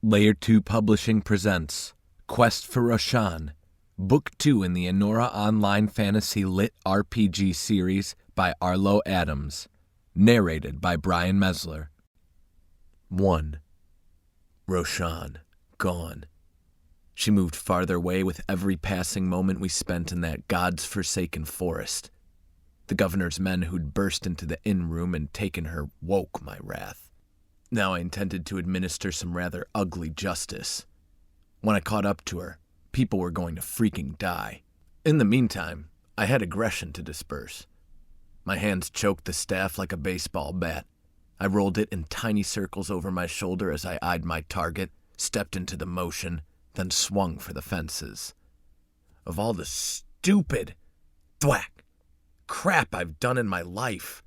Layer 2 Publishing presents Quest for Roshan, Book 2 in the Enora Online Fantasy Lit RPG series by Arlo Adams, narrated by Brian Mesler. 1. Roshan, gone. She moved farther away with every passing moment we spent in that God's forsaken forest. The governor's men who'd burst into the inn room and taken her woke my wrath. Now I intended to administer some rather ugly justice. When I caught up to her, people were going to freaking die. In the meantime, I had aggression to disperse. My hands choked the staff like a baseball bat. I rolled it in tiny circles over my shoulder as I eyed my target, stepped into the motion, then swung for the fences. Of all the stupid, thwack, crap I've done in my life.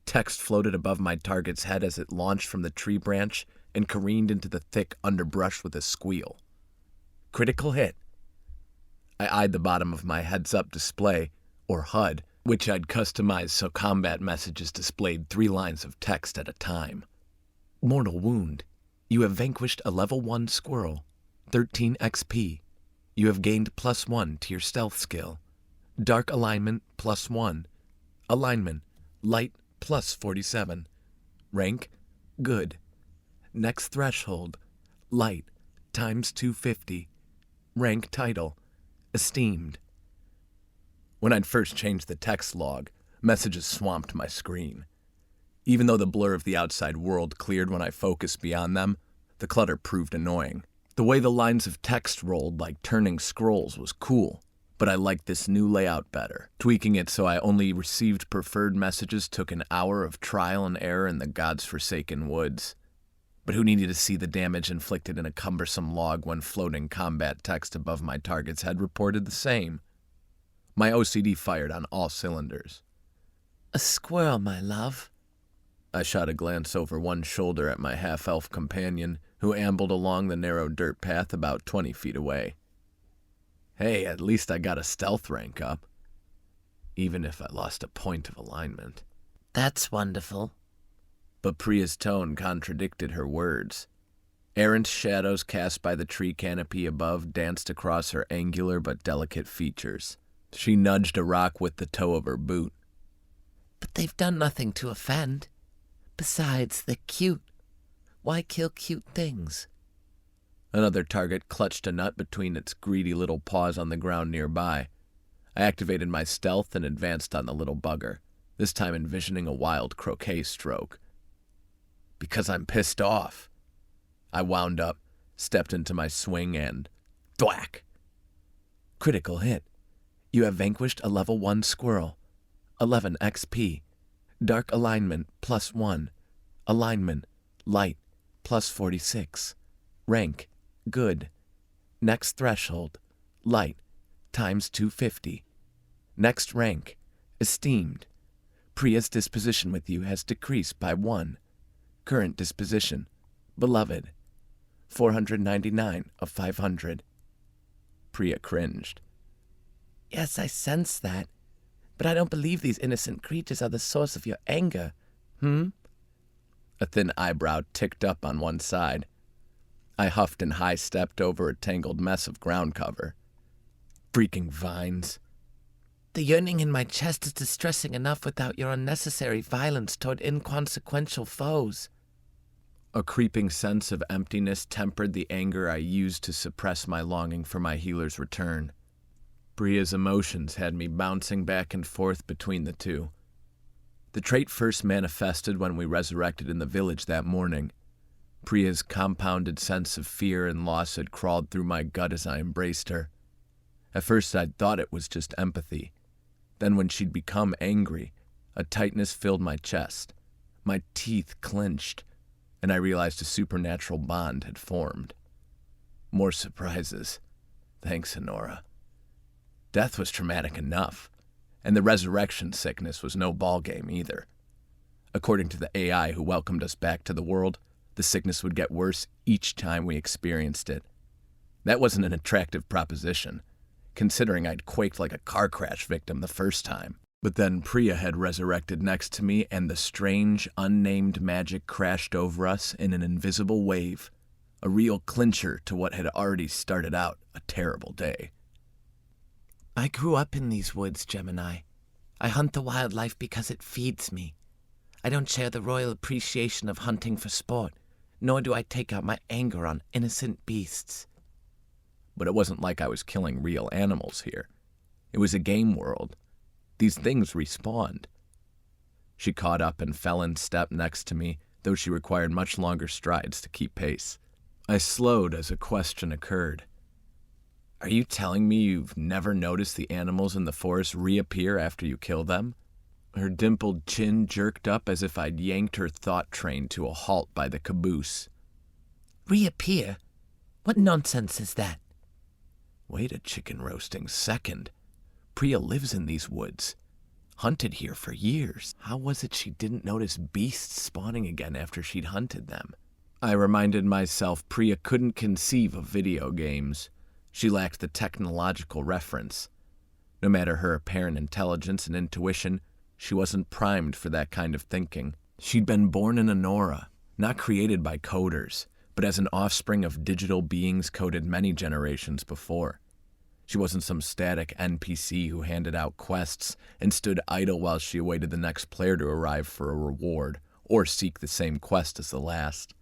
Text floated above my target's head as it launched from the tree branch and careened into the thick underbrush with a squeal. Critical hit. I eyed the bottom of my heads-up display, or HUD, which I'd customized so combat messages displayed 3 lines of text at a time. Mortal wound. You have vanquished a level 1 squirrel. 13 XP. You have gained +1 to your stealth skill. Dark alignment +1. Alignment, light +47. Rank, good. Next threshold, light, times 250. Rank title, esteemed. When I'd first changed the text log, messages swamped my screen. Even though the blur of the outside world cleared when I focused beyond them, the clutter proved annoying. The way the lines of text rolled like turning scrolls was cool, but I liked this new layout better. Tweaking it so I only received preferred messages took an hour of trial and error in the God's forsaken woods. But who needed to see the damage inflicted in a cumbersome log when floating combat text above my target's head reported the same? My OCD fired on all cylinders. A squirrel, my love. I shot a glance over one shoulder at my half-elf companion, who ambled along the narrow dirt path about 20 feet away. Hey, at least I got a stealth rank up, even if I lost a point of alignment. That's wonderful. But Priya's tone contradicted her words. Errant shadows cast by the tree canopy above danced across her angular but delicate features. She nudged a rock with the toe of her boot. But they've done nothing to offend. Besides, they're cute. Why kill cute things? Another target clutched a nut between its greedy little paws on the ground nearby. I activated my stealth and advanced on the little bugger, this time envisioning a wild croquet stroke. Because I'm pissed off. I wound up, stepped into my swing, and thwack! Critical hit. You have vanquished a level 1 squirrel. 11 XP. Dark alignment +1. Alignment, light, +46. Rank, good. Next threshold, light, times 250. Next rank, esteemed. Priya's disposition with you has decreased by 1. Current disposition, beloved. 499 of 500. Priya cringed. Yes, I sense that. But I don't believe these innocent creatures are the source of your anger. A thin eyebrow ticked up on one side. I huffed and high-stepped over a tangled mess of ground cover. Freaking vines. The yearning in my chest is distressing enough without your unnecessary violence toward inconsequential foes. A creeping sense of emptiness tempered the anger I used to suppress my longing for my healer's return. Priya's emotions had me bouncing back and forth between the two. The trait first manifested when we resurrected in the village that morning. Priya's compounded sense of fear and loss had crawled through my gut as I embraced her. At first I'd thought it was just empathy. Then when she'd become angry, a tightness filled my chest. My teeth clenched, and I realized a supernatural bond had formed. More surprises. Thanks, Enora. Death was traumatic enough, and the resurrection sickness was no ballgame either. According to the AI who welcomed us back to the world, the sickness would get worse each time we experienced it. That wasn't an attractive proposition, considering I'd quaked like a car crash victim the first time. But then Priya had resurrected next to me, and the strange, unnamed magic crashed over us in an invisible wave, a real clincher to what had already started out a terrible day. I grew up in these woods, Gemini. I hunt the wildlife because it feeds me. I don't share the royal appreciation of hunting for sport, nor do I take out my anger on innocent beasts. But it wasn't like I was killing real animals here. It was a game world. These things respawned. She caught up and fell in step next to me, though she required much longer strides to keep pace. I slowed as a question occurred. Are you telling me you've never noticed the animals in the forest reappear after you kill them? Her dimpled chin jerked up as if I'd yanked her thought train to a halt by the caboose. Reappear? What nonsense is that? Wait a chicken roasting second. Priya lives in these woods. Hunted here for years. How was it she didn't notice beasts spawning again after she'd hunted them? I reminded myself Priya couldn't conceive of video games. She lacked the technological reference. No matter her apparent intelligence and intuition, she wasn't primed for that kind of thinking. She'd been born in Enora, not created by coders, but as an offspring of digital beings coded many generations before. She wasn't some static NPC who handed out quests and stood idle while she awaited the next player to arrive for a reward, or seek the same quest as the last.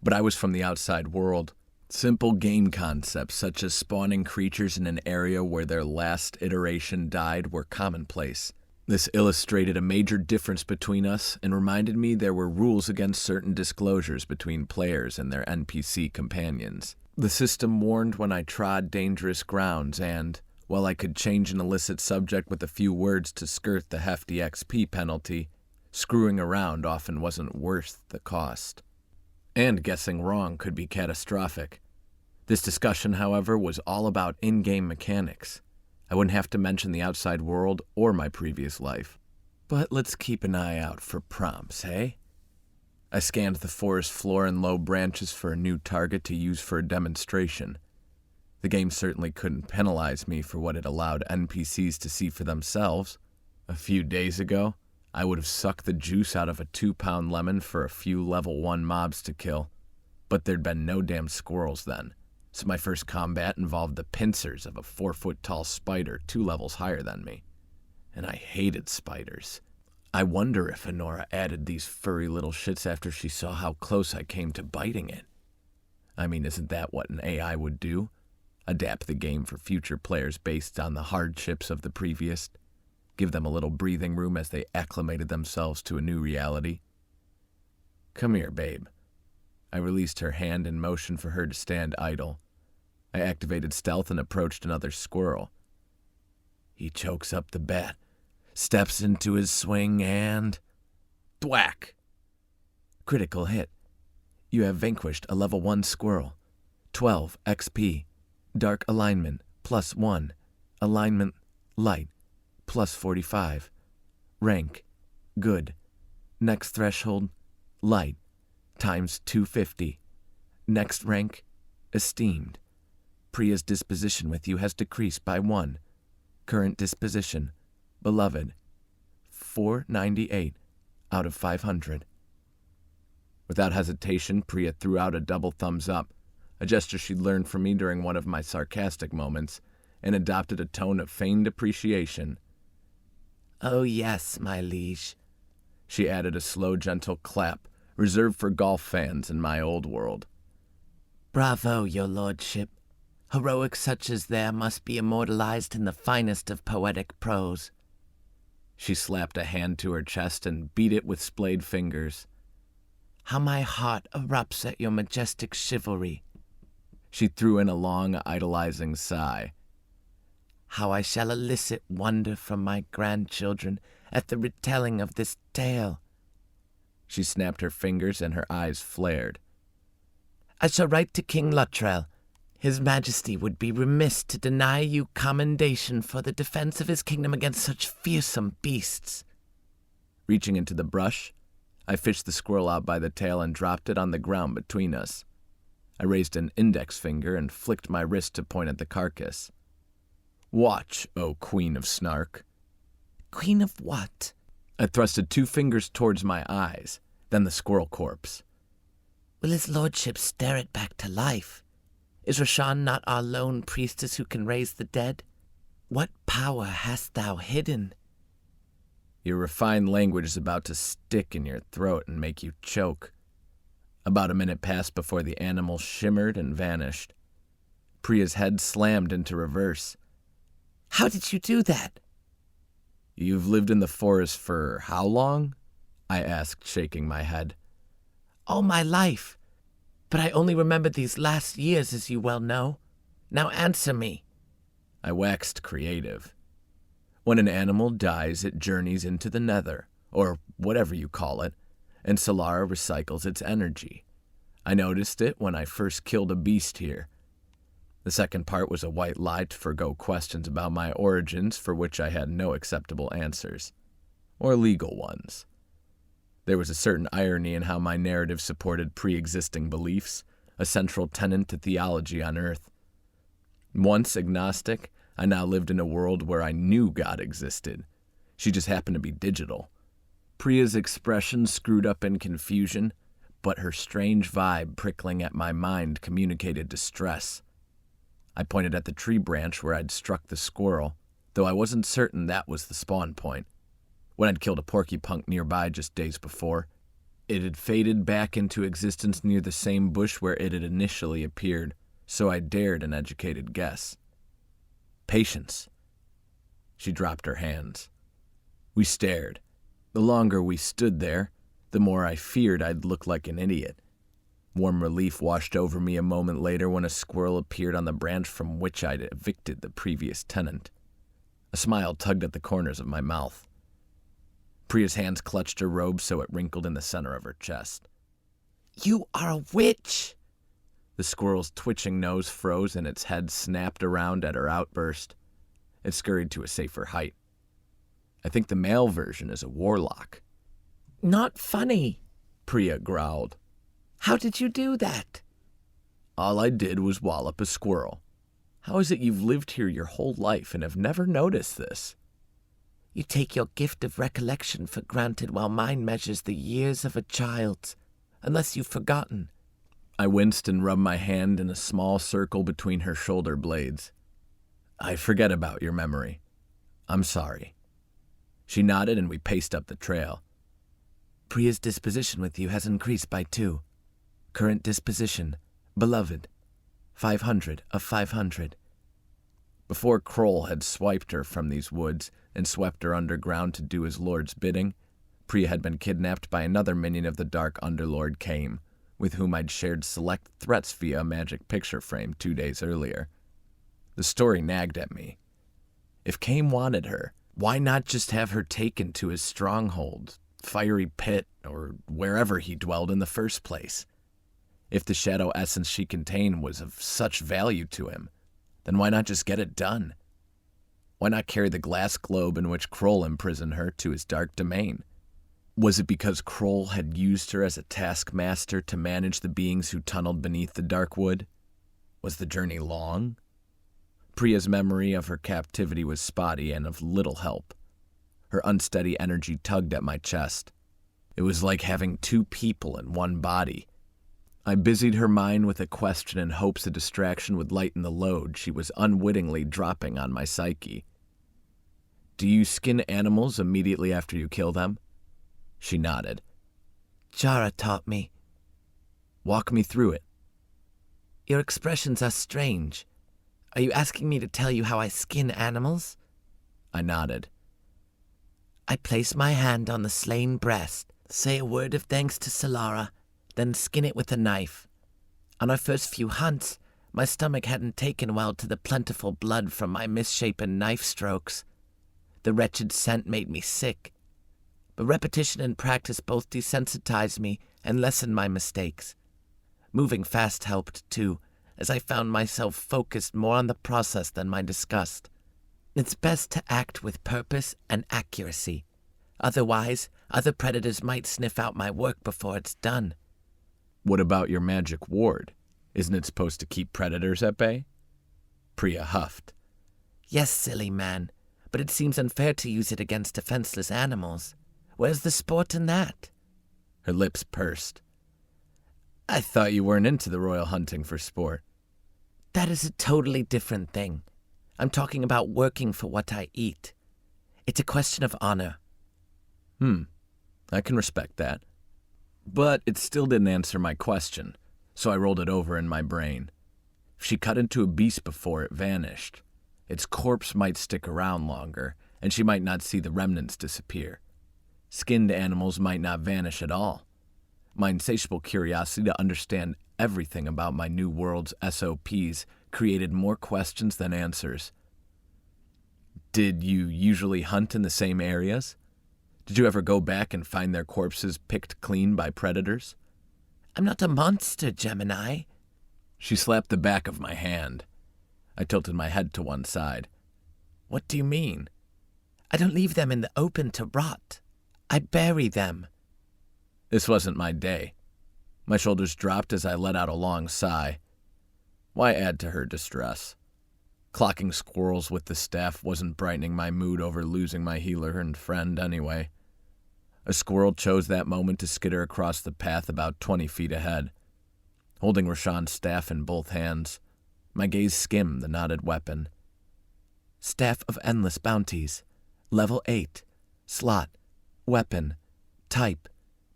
But I was from the outside world. Simple game concepts such as spawning creatures in an area where their last iteration died were commonplace. This illustrated a major difference between us and reminded me there were rules against certain disclosures between players and their NPC companions. The system warned when I trod dangerous grounds and, while I could change an illicit subject with a few words to skirt the hefty XP penalty, screwing around often wasn't worth the cost. And guessing wrong could be catastrophic. This discussion, however, was all about in-game mechanics. I wouldn't have to mention the outside world or my previous life. But let's keep an eye out for prompts, hey? I scanned the forest floor and low branches for a new target to use for a demonstration. The game certainly couldn't penalize me for what it allowed NPCs to see for themselves. A few days ago, I would have sucked the juice out of a 2-pound lemon for a few level 1 mobs to kill. But there'd been no damn squirrels then, so my first combat involved the pincers of a 4-foot-tall spider 2 levels higher than me. And I hated spiders. I wonder if Enora added these furry little shits after she saw how close I came to biting it. I mean, isn't that what an AI would do? Adapt the game for future players based on the hardships of the previous? Give them a little breathing room as they acclimated themselves to a new reality? Come here, babe. I released her hand and motioned for her to stand idle. I activated stealth and approached another squirrel. He chokes up the bat, steps into his swing, and... thwack! Critical hit. You have vanquished a level 1 squirrel. 12 XP. Dark alignment, +1. Alignment, light, +45. Rank, good. Next threshold, light, times 250. Next rank, esteemed. Priya's disposition with you has decreased by 1. Current disposition, beloved, 498 out of 500. Without hesitation, Priya threw out a double thumbs up, a gesture she'd learned from me during one of my sarcastic moments, and adopted a tone of feigned appreciation. Oh yes, my liege. She added a slow, gentle clap, reserved for golf fans in my old world. Bravo, your lordship. Heroics such as there must be immortalized in the finest of poetic prose. She slapped a hand to her chest and beat it with splayed fingers. How my heart erupts at your majestic chivalry. She threw in a long, idolizing sigh. How I shall elicit wonder from my grandchildren at the retelling of this tale. She snapped her fingers and her eyes flared. I shall write to King Luttrell. His Majesty would be remiss to deny you commendation for the defense of his kingdom against such fearsome beasts. Reaching into the brush, I fished the squirrel out by the tail and dropped it on the ground between us. I raised an index finger and flicked my wrist to point at the carcass. Watch, O Queen of Snark. Queen of what? I thrusted 2 fingers towards my eyes, then the squirrel corpse. Will his lordship stare it back to life? Is Roshan not our lone priestess who can raise the dead? What power hast thou hidden? Your refined language is about to stick in your throat and make you choke. About a minute passed before the animal shimmered and vanished. Priya's head slammed into reverse. How did you do that? You've lived in the forest for how long? I asked, shaking my head. All my life. But I only remember these last years, as you well know. Now answer me. I waxed creative. When an animal dies, it journeys into the nether, or whatever you call it, and Solara recycles its energy. I noticed it when I first killed a beast here. The second part was a white lie to forgo questions about my origins for which I had no acceptable answers, or legal ones. There was a certain irony in how my narrative supported pre-existing beliefs, a central tenet to theology on Earth. Once agnostic, I now lived in a world where I knew God existed. She just happened to be digital. Priya's expression screwed up in confusion, but her strange vibe prickling at my mind communicated distress. I pointed at the tree branch where I'd struck the squirrel, though I wasn't certain that was the spawn point. When I'd killed a porcupunk nearby just days before, it had faded back into existence near the same bush where it had initially appeared, so I dared an educated guess. Patience. She dropped her hands. We stared. The longer we stood there, the more I feared I'd look like an idiot. Warm relief washed over me a moment later when a squirrel appeared on the branch from which I'd evicted the previous tenant. A smile tugged at the corners of my mouth. Priya's hands clutched her robe so it wrinkled in the center of her chest. You are a witch! The squirrel's twitching nose froze and its head snapped around at her outburst. It scurried to a safer height. I think the male version is a warlock. Not funny, Priya growled. How did you do that? All I did was wallop a squirrel. How is it you've lived here your whole life and have never noticed this? You take your gift of recollection for granted while mine measures the years of a child's, unless you've forgotten. I winced and rubbed my hand in a small circle between her shoulder blades. I forget about your memory. I'm sorry. She nodded and we paced up the trail. Priya's disposition with you has increased by 2. Current disposition, beloved, 500 of 500. Before Kroll had swiped her from these woods and swept her underground to do his lord's bidding, Priya had been kidnapped by another minion of the Dark Underlord Kame, with whom I'd shared select threats via a magic picture frame 2 days earlier. The story nagged at me. If Kame wanted her, why not just have her taken to his stronghold, fiery pit, or wherever he dwelled in the first place? If the shadow essence she contained was of such value to him, then why not just get it done? Why not carry the glass globe in which Kroll imprisoned her to his dark domain? Was it because Kroll had used her as a taskmaster to manage the beings who tunneled beneath the dark wood? Was the journey long? Priya's memory of her captivity was spotty and of little help. Her unsteady energy tugged at my chest. It was like having 2 people in one body. I busied her mind with a question in hopes a distraction would lighten the load she was unwittingly dropping on my psyche. Do you skin animals immediately after you kill them? She nodded. Jara taught me. Walk me through it. Your expressions are strange. Are you asking me to tell you how I skin animals? I nodded. I place my hand on the slain breast, say a word of thanks to Solara, then skin it with a knife. On our first few hunts, my stomach hadn't taken well to the plentiful blood from my misshapen knife strokes. The wretched scent made me sick. But repetition and practice both desensitized me and lessened my mistakes. Moving fast helped, too, as I found myself focused more on the process than my disgust. It's best to act with purpose and accuracy. Otherwise, other predators might sniff out my work before it's done. What about your magic ward? Isn't it supposed to keep predators at bay? Priya huffed. Yes, silly man, but it seems unfair to use it against defenseless animals. Where's the sport in that? Her lips pursed. I thought you weren't into the royal hunting for sport. That is a totally different thing. I'm talking about working for what I eat. It's a question of honor. I can respect that. But it still didn't answer my question, so I rolled it over in my brain. If she cut into a beast before it vanished, its corpse might stick around longer, and she might not see the remnants disappear. Skinned animals might not vanish at all. My insatiable curiosity to understand everything about my new world's SOPs created more questions than answers. Did you usually hunt in the same areas? Did you ever go back and find their corpses picked clean by predators? I'm not a monster, Gemini. She slapped the back of my hand. I tilted my head to one side. What do you mean? I don't leave them in the open to rot. I bury them. This wasn't my day. My shoulders dropped as I let out a long sigh. Why add to her distress? Clocking squirrels with the staff wasn't brightening my mood over losing my healer and friend anyway. A squirrel chose that moment to skitter across the path about 20 feet ahead. Holding Roshan's staff in both hands, my gaze skimmed the knotted weapon. Staff of Endless Bounties. Level 8. Slot. Weapon. Type.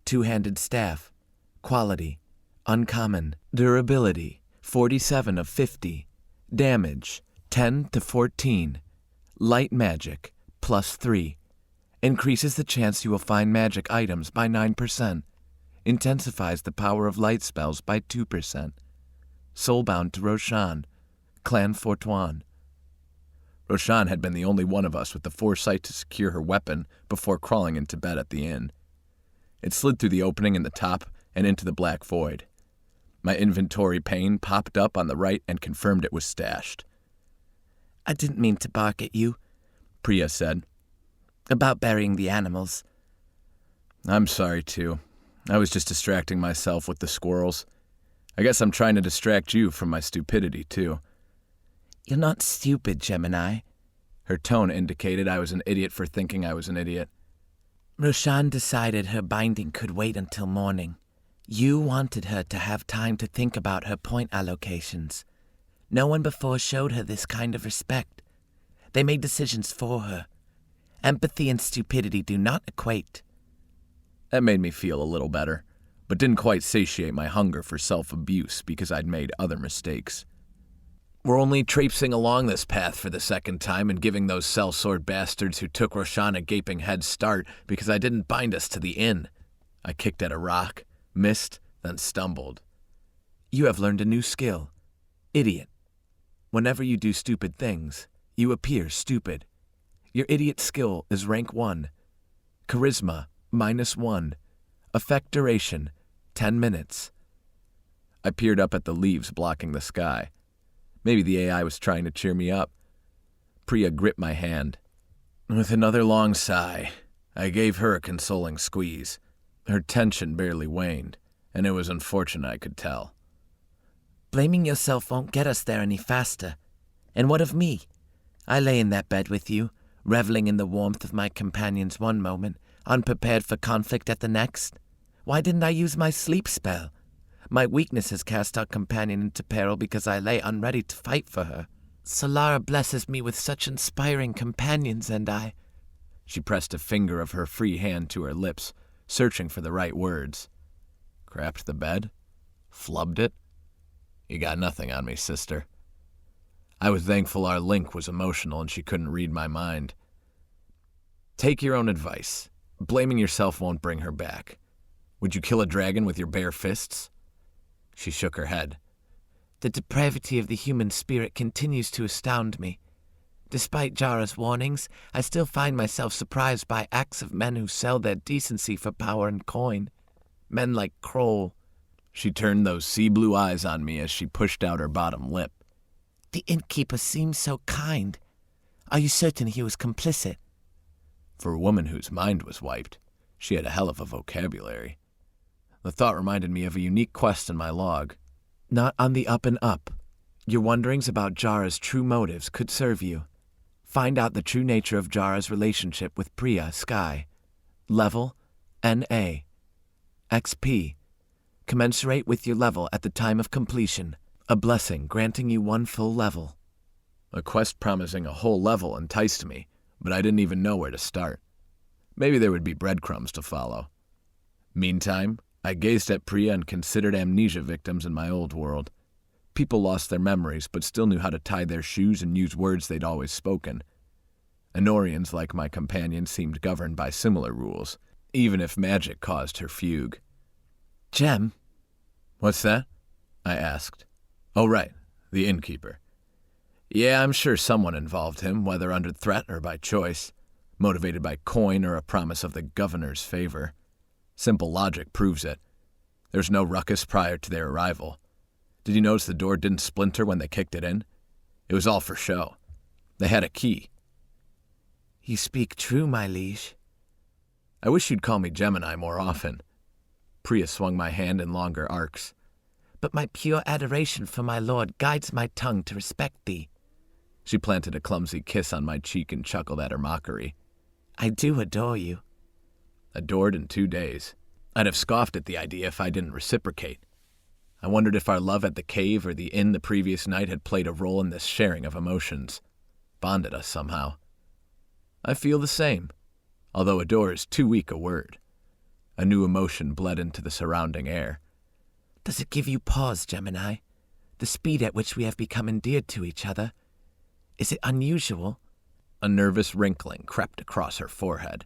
Two-handed staff. Quality. Uncommon. Durability. 47 of 50. Damage. 10 to 14. Light magic. +3. Increases the chance you will find magic items by 9%. Intensifies the power of light spells by 2%. Soulbound to Roshan. Clan Fortuan. Roshan had been the only one of us with the foresight to secure her weapon before crawling into bed at the inn. It slid through the opening in the top and into the black void. My inventory pane popped up on the right and confirmed it was stashed. I didn't mean to bark at you, Priya said. About burying the animals. I'm sorry, too. I was just distracting myself with the squirrels. I guess I'm trying to distract you from my stupidity, too. You're not stupid, Gemini. Her tone indicated I was an idiot for thinking I was an idiot. Roshan decided her binding could wait until morning. You wanted her to have time to think about her point allocations. No one before showed her this kind of respect. They made decisions for her. Empathy and stupidity do not equate. That made me feel a little better, but didn't quite satiate my hunger for self-abuse because I'd made other mistakes. We're only traipsing along this path for the second time and giving those sellsword bastards who took Roshan a gaping head start because I didn't bind us to the inn. I kicked at a rock, missed, then stumbled. You have learned a new skill. Idiot. Whenever you do stupid things, you appear stupid. Your idiot skill is rank 1. Charisma, -1. Effect duration, 10 minutes. I peered up at the leaves blocking the sky. Maybe the AI was trying to cheer me up. Priya gripped my hand. With another long sigh, I gave her a consoling squeeze. Her tension barely waned, and it was unfortunate I could tell. Blaming yourself won't get us there any faster. And what of me? I lay in that bed with you, reveling in the warmth of my companions one moment, unprepared for conflict at the next. Why didn't I use my sleep spell? My weakness has cast our companion into peril because I lay unready to fight for her. Solara blesses me with such inspiring companions, and I... She pressed a finger of her free hand to her lips, searching for the right words. Crapped the bed? Flubbed it? You got nothing on me, sister. I was thankful our link was emotional and she couldn't read my mind. Take your own advice. Blaming yourself won't bring her back. Would you kill a dragon with your bare fists? She shook her head. The depravity of the human spirit continues to astound me. Despite Jara's warnings, I still find myself surprised by acts of men who sell their decency for power and coin. Men like Kroll. She turned those sea-blue eyes on me as she pushed out her bottom lip. The innkeeper seems so kind. Are you certain he was complicit? For a woman whose mind was wiped, she had a hell of a vocabulary. The thought reminded me of a unique quest in my log. Not on the up and up. Your wonderings about Jara's true motives could serve you. Find out the true nature of Jara's relationship with Priya Sky. Level, NA. XP. commensurate with your level at the time of completion. A blessing granting you 1 full level. A quest promising a whole level enticed me, but I didn't even know where to start. Maybe there would be breadcrumbs to follow. Meantime, I gazed at Priya and considered amnesia victims in my old world. People lost their memories, but still knew how to tie their shoes and use words they'd always spoken. Enorians, like my companion, seemed governed by similar rules, even if magic caused her fugue. Gem? What's that? I asked. Oh, right, the innkeeper. Yeah, I'm sure someone involved him, whether under threat or by choice, motivated by coin or a promise of the governor's favor. Simple logic proves it. There's no ruckus prior to their arrival. Did you notice the door didn't splinter when they kicked it in? It was all for show. They had a key. You speak true, my liege. I wish you'd call me Gemini more often. Priya swung my hand in longer arcs. But my pure adoration for my lord guides my tongue to respect thee. She planted a clumsy kiss on my cheek and chuckled at her mockery. I do adore you. Adored in 2 days. I'd have scoffed at the idea if I didn't reciprocate. I wondered if our love at the cave or the inn the previous night had played a role in this sharing of emotions. Bonded us somehow. I feel the same, although adore is too weak a word. A new emotion bled into the surrounding air. Does it give you pause, Gemini? The speed at which we have become endeared to each other? Is it unusual? A nervous wrinkling crept across her forehead.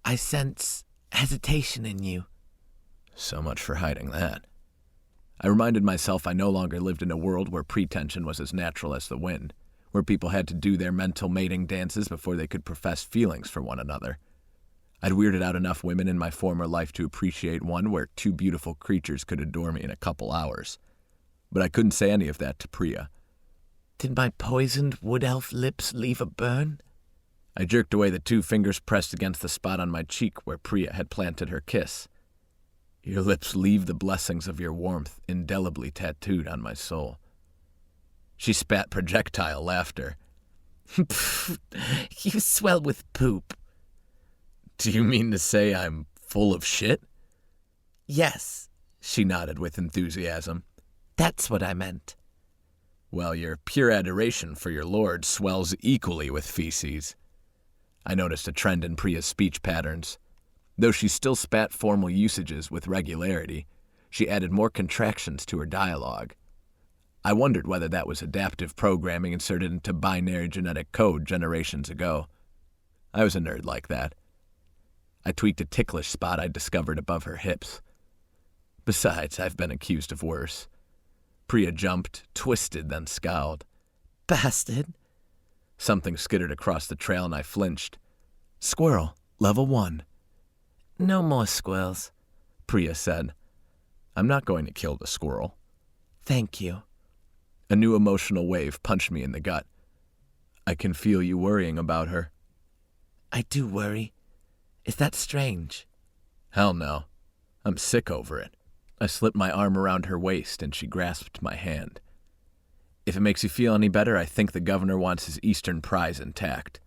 I sense hesitation in you. So much for hiding that. I reminded myself I no longer lived in a world where pretension was as natural as the wind, where people had to do their mental mating dances before they could profess feelings for one another. I'd weirded out enough women in my former life to appreciate one where 2 beautiful creatures could adore me in a couple hours. But I couldn't say any of that to Priya. Did my poisoned wood elf lips leave a burn? I jerked away the 2 fingers pressed against the spot on my cheek where Priya had planted her kiss. Your lips leave the blessings of your warmth indelibly tattooed on my soul. She spat projectile laughter. You swell with poop. Do you mean to say I'm full of shit? Yes, she nodded with enthusiasm. That's what I meant. Well, your pure adoration for your lord swells equally with feces. I noticed a trend in Priya's speech patterns. Though she still spat formal usages with regularity, she added more contractions to her dialogue. I wondered whether that was adaptive programming inserted into binary genetic code generations ago. I was a nerd like that. I tweaked a ticklish spot I'd discovered above her hips. Besides, I've been accused of worse. Priya jumped, twisted, then scowled. Bastard. Something skittered across the trail and I flinched. Squirrel, level 1. No more squirrels, Priya said. I'm not going to kill the squirrel. Thank you. A new emotional wave punched me in the gut. I can feel you worrying about her. I do worry. Is that strange? Hell no. I'm sick over it. I slipped my arm around her waist and she grasped my hand. If it makes you feel any better, I think the governor wants his eastern prize intact.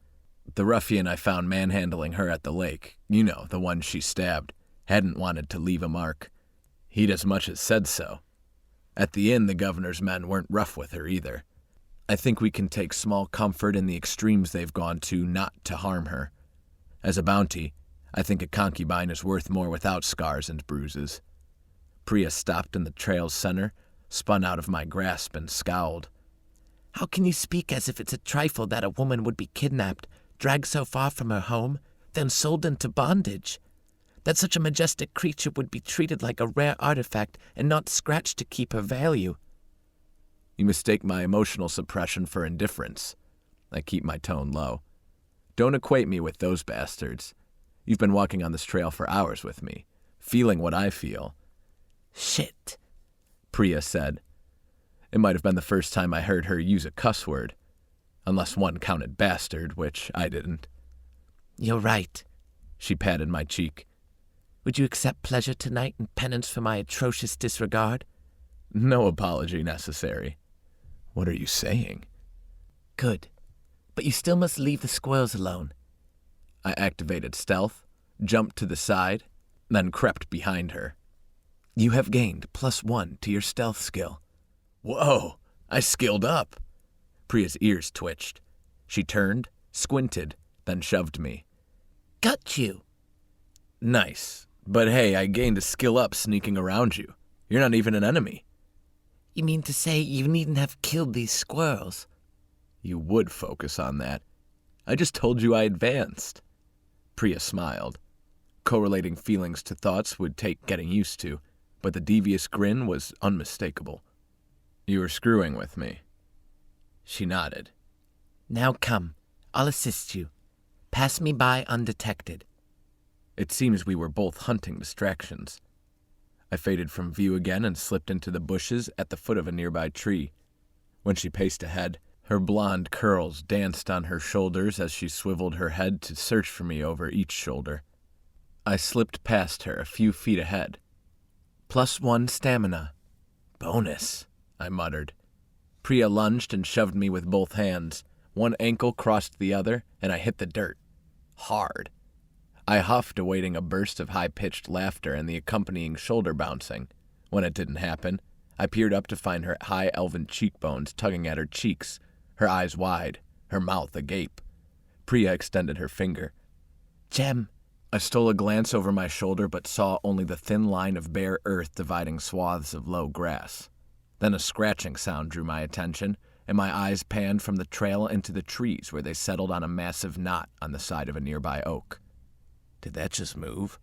The ruffian I found manhandling her at the lake, you know, the one she stabbed, hadn't wanted to leave a mark. He'd as much as said so. At the inn, the governor's men weren't rough with her either. I think we can take small comfort in the extremes they've gone to not to harm her. As a bounty, I think a concubine is worth more without scars and bruises. Priya stopped in the trail's center, spun out of my grasp, and scowled. How can you speak as if it's a trifle that a woman would be kidnapped, dragged so far from her home, then sold into bondage? That such a majestic creature would be treated like a rare artifact and not scratched to keep her value. You mistake my emotional suppression for indifference. I keep my tone low. Don't equate me with those bastards. You've been walking on this trail for hours with me, feeling what I feel. Shit, Priya said. It might have been the first time I heard her use a cuss word, unless one counted bastard, which I didn't. You're right. She patted my cheek. Would you accept pleasure tonight in penance for my atrocious disregard? No apology necessary. What are you saying? Good. But you still must leave the squirrels alone. I activated stealth, jumped to the side, then crept behind her. You have gained +1 to your stealth skill. Whoa, I skilled up. Priya's ears twitched. She turned, squinted, then shoved me. Got you. Nice. But hey, I gained a skill up sneaking around you. You're not even an enemy. You mean to say you needn't have killed these squirrels? You would focus on that. I just told you I advanced. Priya smiled. Correlating feelings to thoughts would take getting used to, but the devious grin was unmistakable. You were screwing with me. She nodded. Now come, I'll assist you. Pass me by undetected. It seems we were both hunting distractions. I faded from view again and slipped into the bushes at the foot of a nearby tree. When she paced ahead, her blonde curls danced on her shoulders as she swiveled her head to search for me over each shoulder. I slipped past her a few feet ahead. +1 stamina. Bonus, I muttered. Priya lunged and shoved me with both hands. One ankle crossed the other, and I hit the dirt. Hard. I huffed, awaiting a burst of high-pitched laughter and the accompanying shoulder bouncing. When it didn't happen, I peered up to find her high elven cheekbones tugging at her cheeks, her eyes wide, her mouth agape. Priya extended her finger. Gem. I stole a glance over my shoulder but saw only the thin line of bare earth dividing swaths of low grass. Then a scratching sound drew my attention, and my eyes panned from the trail into the trees where they settled on a massive knot on the side of a nearby oak. Did that just move?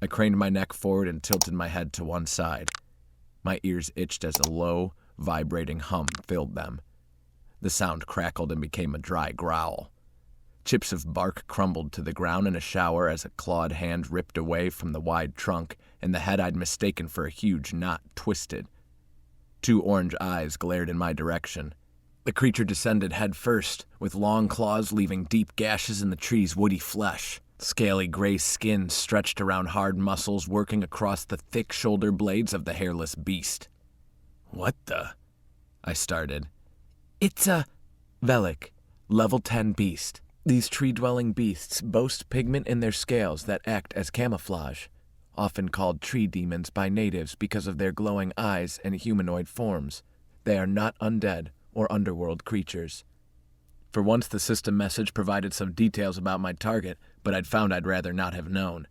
I craned my neck forward and tilted my head to one side. My ears itched as a low, vibrating hum filled them. The sound crackled and became a dry growl. Chips of bark crumbled to the ground in a shower as a clawed hand ripped away from the wide trunk, and the head I'd mistaken for a huge knot twisted. 2 orange eyes glared in my direction. The creature descended head first, with long claws leaving deep gashes in the tree's woody flesh. Scaly gray skin stretched around hard muscles working across the thick shoulder blades of the hairless beast. What the? I started. It's a Velik, level 10 beast. These tree-dwelling beasts boast pigment in their scales that act as camouflage, often called tree demons by natives because of their glowing eyes and humanoid forms. They are not undead or underworld creatures. For once, the system message provided some details about my target, but I'd found I'd rather not have known.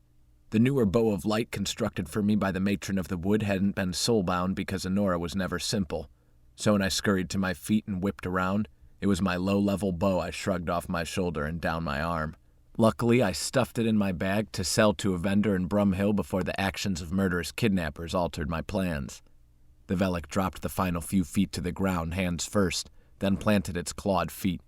The newer bow of light constructed for me by the matron of the wood hadn't been soul-bound because Enora was never simple. So when I scurried to my feet and whipped around, it was my low-level bow I shrugged off my shoulder and down my arm. Luckily, I stuffed it in my bag to sell to a vendor in Brumhill before the actions of murderous kidnappers altered my plans. The Velik dropped the final few feet to the ground, hands first, then planted its clawed feet.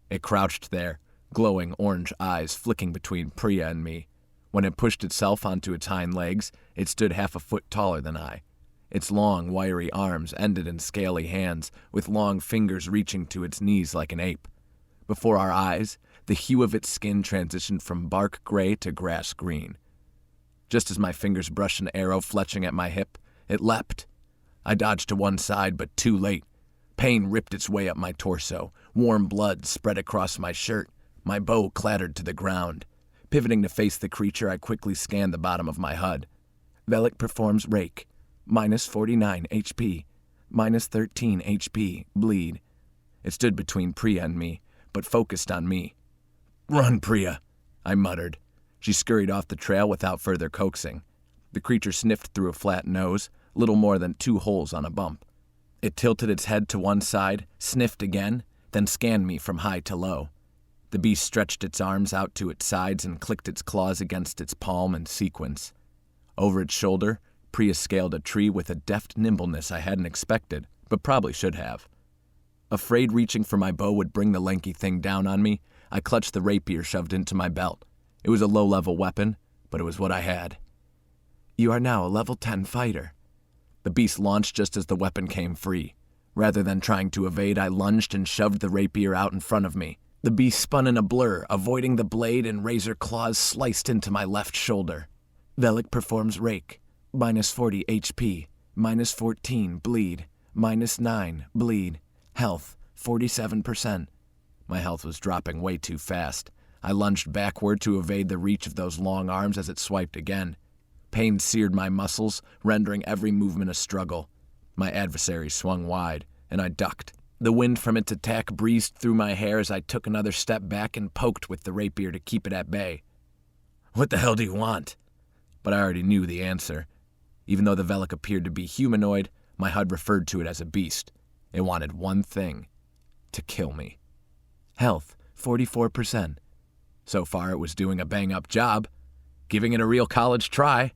It crouched there, glowing orange eyes flicking between Priya and me. When it pushed itself onto its hind legs, it stood half a foot taller than I. Its long, wiry arms ended in scaly hands, with long fingers reaching to its knees like an ape. Before our eyes, the hue of its skin transitioned from bark gray to grass green. Just as my fingers brushed an arrow fletching at my hip, it leapt. I dodged to one side, but too late. Pain ripped its way up my torso. Warm blood spread across my shirt. My bow clattered to the ground. Pivoting to face the creature, I quickly scanned the bottom of my HUD. Velik performs Rake. -49 HP. -13 HP. Bleed. It stood between Priya and me, but focused on me. Run, Priya, I muttered. She scurried off the trail without further coaxing. The creature sniffed through a flat nose, little more than 2 holes on a bump. It tilted its head to one side, sniffed again, then scanned me from high to low. The beast stretched its arms out to its sides and clicked its claws against its palm in sequence. Over its shoulder, Priya scaled a tree with a deft nimbleness I hadn't expected, but probably should have. Afraid reaching for my bow would bring the lanky thing down on me, I clutched the rapier shoved into my belt. It was a low-level weapon, but it was what I had. You are now a level 10 fighter. The beast launched just as the weapon came free. Rather than trying to evade, I lunged and shoved the rapier out in front of me. The beast spun in a blur, avoiding the blade, and razor claws sliced into my left shoulder. Velik performs Rake. -40 HP. -14 bleed. -9 bleed. Health 47%. My health was dropping way too fast. I lunged backward to evade the reach of those long arms as it swiped again. Pain seared my muscles, rendering every movement a struggle. My adversary swung wide, and I ducked. The wind from its attack breezed through my hair as I took another step back and poked with the rapier to keep it at bay. "What the hell do you want?" But I already knew the answer. Even though the Velik appeared to be humanoid, my HUD referred to it as a beast. It wanted one thing: to kill me. Health, 44%. So far it was doing a bang-up job, giving it a real college try.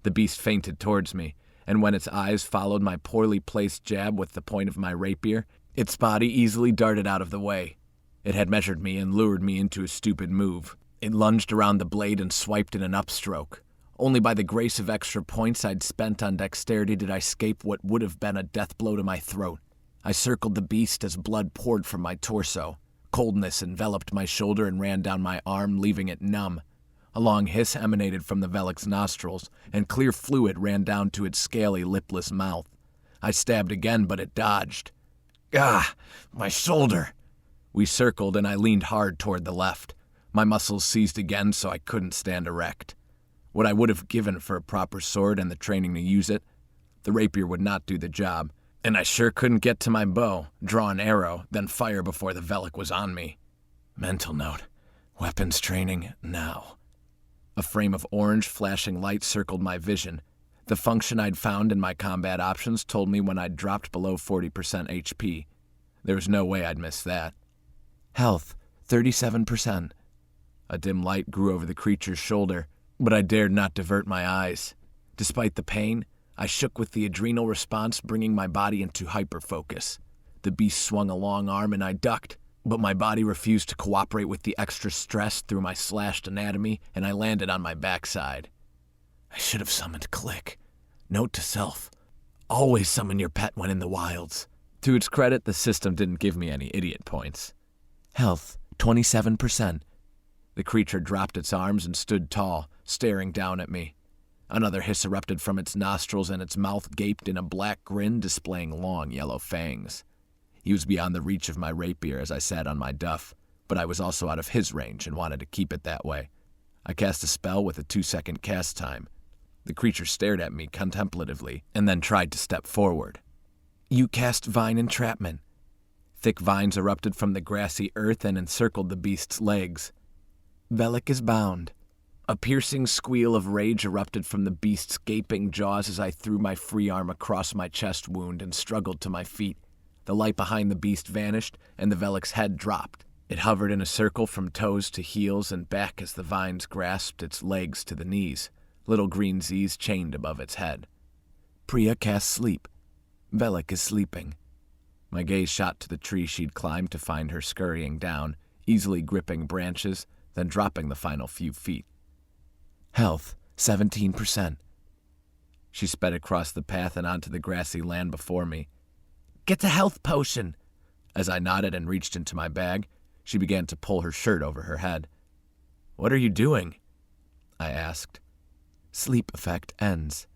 The beast feinted towards me, and when its eyes followed my poorly placed jab with the point of my rapier, its body easily darted out of the way. It had measured me and lured me into a stupid move. It lunged around the blade and swiped in an upstroke. Only by the grace of extra points I'd spent on dexterity did I escape what would have been a death blow to my throat. I circled the beast as blood poured from my torso. Coldness enveloped my shoulder and ran down my arm, leaving it numb. A long hiss emanated from the Velik's nostrils, and clear fluid ran down to its scaly, lipless mouth. I stabbed again, but it dodged. "Ah, my shoulder!" We circled, and I leaned hard toward the left. My muscles seized again, so I couldn't stand erect. What I would have given for a proper sword and the training to use it, the rapier would not do the job, and I sure couldn't get to my bow, draw an arrow, then fire before the Velik was on me. Mental note: weapons training now. A frame of orange flashing light circled my vision. The function I'd found in my combat options told me when I'd dropped below 40% HP. There was no way I'd miss that. Health, 37%. A dim light grew over the creature's shoulder, but I dared not divert my eyes. Despite the pain, I shook with the adrenal response, bringing my body into hyperfocus. The beast swung a long arm and I ducked, but my body refused to cooperate with the extra stress through my slashed anatomy, and I landed on my backside. I should have summoned Click. Note to self: always summon your pet when in the wilds. To its credit, the system didn't give me any idiot points. Health, 27%. The creature dropped its arms and stood tall, staring down at me. Another hiss erupted from its nostrils, and its mouth gaped in a black grin displaying long yellow fangs. He was beyond the reach of my rapier as I sat on my duff, but I was also out of his range and wanted to keep it that way. I cast a spell with a 2-second cast time. The creature stared at me contemplatively and then tried to step forward. You cast Vine Entrapment. Thick vines erupted from the grassy earth and encircled the beast's legs. Velik is bound. A piercing squeal of rage erupted from the beast's gaping jaws as I threw my free arm across my chest wound and struggled to my feet. The light behind the beast vanished, and the Velik's head dropped. It hovered in a circle from toes to heels and back as the vines grasped its legs to the knees, little green Z's chained above its head. Priya casts Sleep. Velik is sleeping. My gaze shot to the tree she'd climbed to find her scurrying down, easily gripping branches, then dropping the final few feet. Health, 17%. She sped across the path and onto the grassy land before me. Get a health potion! As I nodded and reached into my bag, she began to pull her shirt over her head. What are you doing? I asked. Sleep effect ends.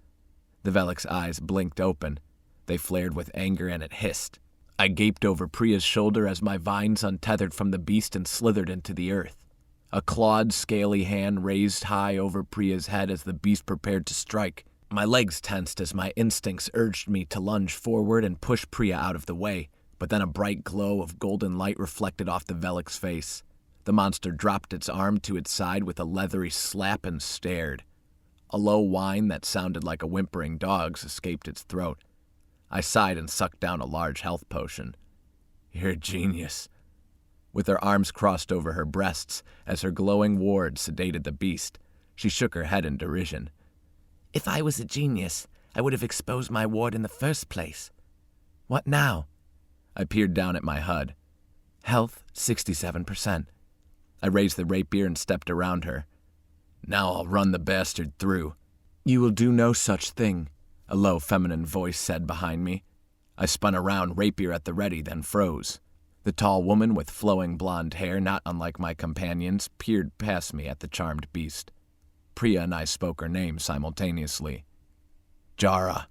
The Velik's eyes blinked open. They flared with anger and it hissed. I gaped over Priya's shoulder as my vines untethered from the beast and slithered into the earth. A clawed, scaly hand raised high over Priya's head as the beast prepared to strike. My legs tensed as my instincts urged me to lunge forward and push Priya out of the way, but then a bright glow of golden light reflected off the Velik's face. The monster dropped its arm to its side with a leathery slap and stared. A low whine that sounded like a whimpering dog's escaped its throat. I sighed and sucked down a large health potion. You're a genius. With her arms crossed over her breasts, as her glowing ward sedated the beast, she shook her head in derision. If I was a genius, I would have exposed my ward in the first place. What now? I peered down at my HUD. Health, 67%. I raised the rapier and stepped around her. Now I'll run the bastard through. You will do no such thing, a low feminine voice said behind me. I spun around, rapier at the ready, then froze. The tall woman with flowing blonde hair, not unlike my companions, peered past me at the charmed beast. Priya and I spoke her name simultaneously. Jara.